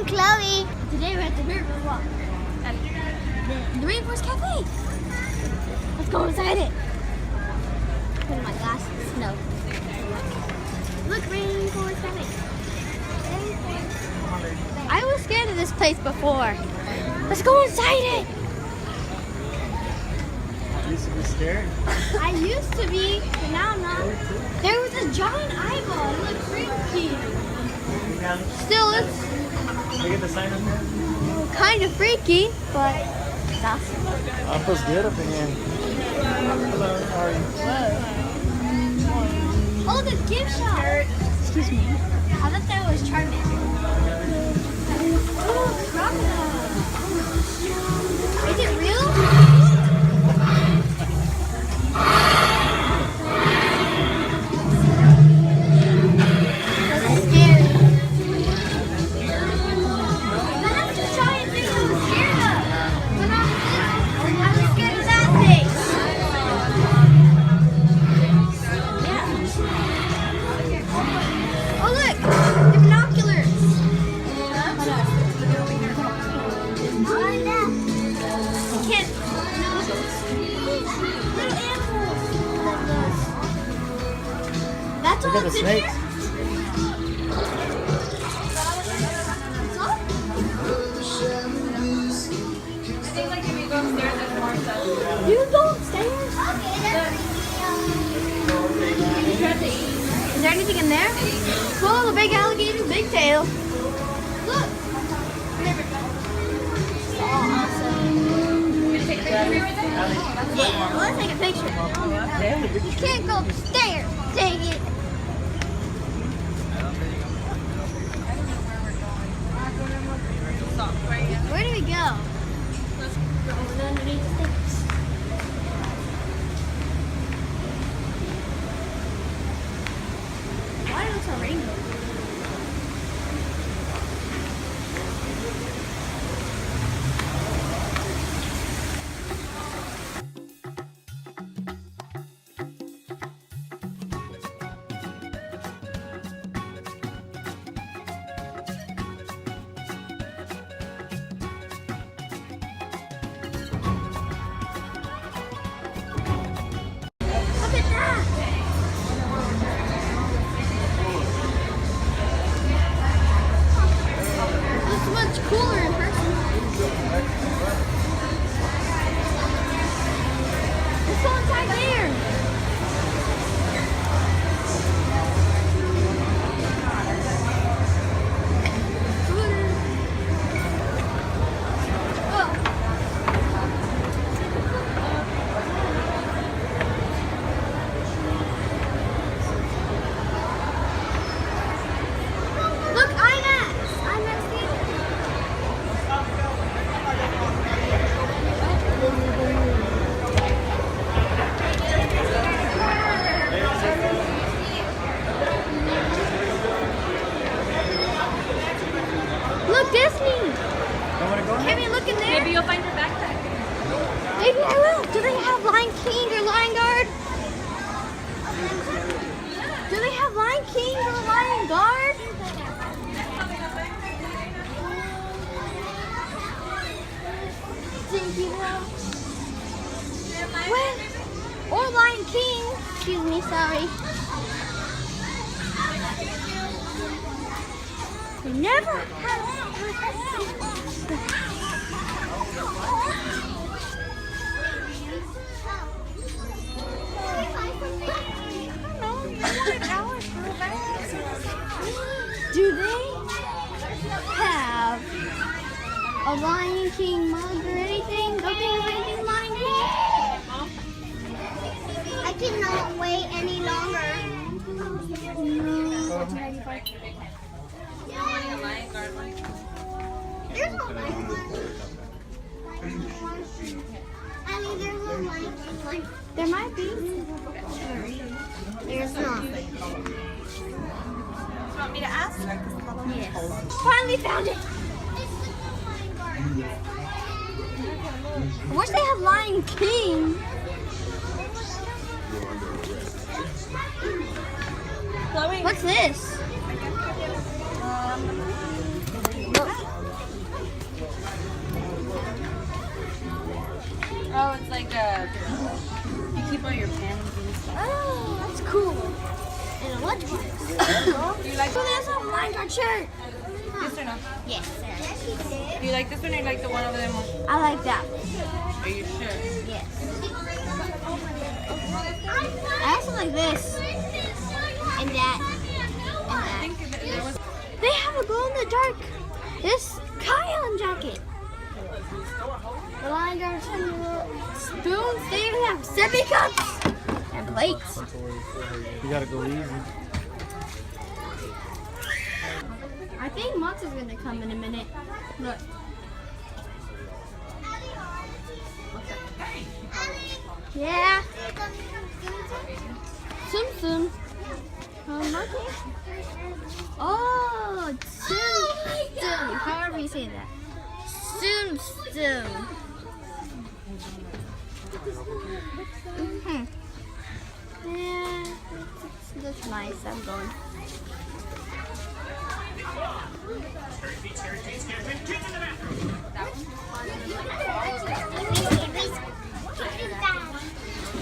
Chloe. Today we're at the River Walk at the Rainforest Cafe. Let's go inside it. Put on my glasses. No. Look, Rainforest Cafe. I was scared of this place before. Let's go inside it. You used to be scared? I used to be, but now I'm not. There was a giant eyeball. It looked freaky. Still, it's Look at the sign up there. kind of freaky, but it's awesome. I feels good up in here. Hello, how are you? Oh, the gift shop. Excuse me. I thought that was Charmander. Oh, crocodile. Is it real? That's scary. That's a giant thing I was scared of. But I was scared of that thing. Oh look, the binoculars. Can't. Little animals. That's all Look at the that's in snakes. here? You go upstairs? Okay, that's Is there anything in there? Whoa, the big alligator, big tail. Look. Oh, awesome. Yeah, let's take a picture. You can't go upstairs. Dang it. Where do we go? Underneath the steps. Why is a rainbow? Look at that! Looks much cooler in person. Let's go inside there. Look, IMAX! IMAX theater. Look, Disney! Don't want to go in Can we look in there? Maybe you'll find your backpack. Maybe I will. Do they have Lion King or Lion Guard? Do they have Lion King or Lion Guard? Thank you. Well, or Lion King. Excuse me, sorry. We never had. Do they have a Lion King mug or anything? Don't they have anything Lion King? I cannot wait any longer. There's no Lion King. I mean, there's no Lion King. There might be. There's not. You want me to ask? Yes. Finally found it. I wish they had Lion King. Chloe. What's this? Look. Oh, it's like you keep all your pens and stuff. Oh, that's cool. And a lunchbox. Do you like So there's a Minecraft shirt. this or no? Yes. Do you like this one or you like the one over there more? I like that. Are you sure? Yes. I also like this. And that. And I that. think that there was. They have a glow in the dark. This Kion jacket. The line guard spoons. They even have sippy cups and plates. You gotta go easy. I think Max is gonna come in a minute. Look. Yeah. Tsum Tsum. Monkey. Oh, Tsum Tsum. However you say that. Tsum Tsum. Yeah, it looks nice. I'm going.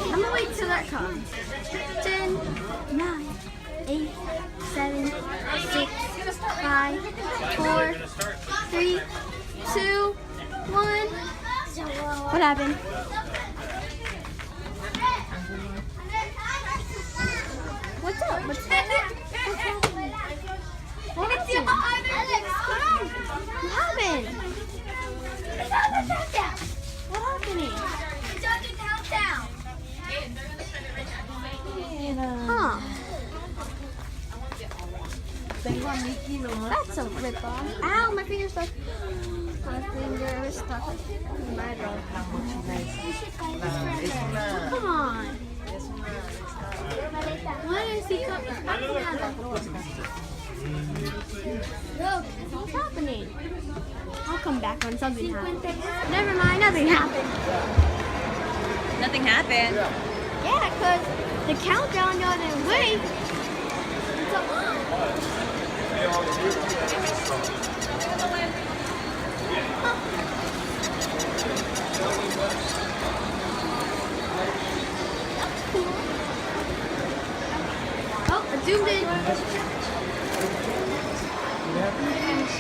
I'm gonna wait till that comes. 10, 9, 8, 7, 6, 5, 4, 3, 2, 1. What happened? What's up? What's happening? What happened? What happened? Huh. That's a rip-off. Ow, my finger's stuck. My finger is stuck. Come on. Why is he coming? Look, what's happening? I'll come back when something happens. Never mind, nothing happened. Nothing happened. Yeah, because the countdown got away. Oh, I zoomed in.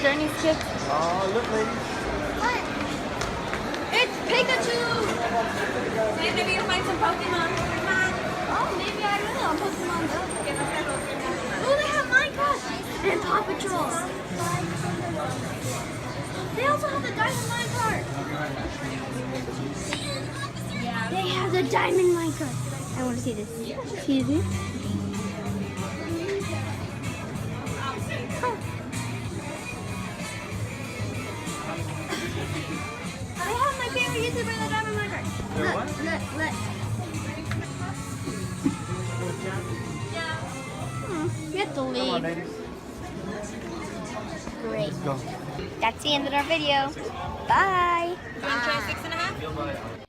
Journey skip. Oh, look, ladies. What? It's Pikachu! Maybe you'll find some Pokemon. Oh, maybe I will on Pokemon Go. Oh, they have Minecraft and Paw Patrol. They also have the Diamond Minecart. They have the Diamond Minecart. I want to see this. Excuse me. Oh. They have my favorite YouTuber, the Diamond Minecart. Look. You have to Come on, leave. ladies. Great. Let's go. That's the end of our video. Bye. You want to try 6.5?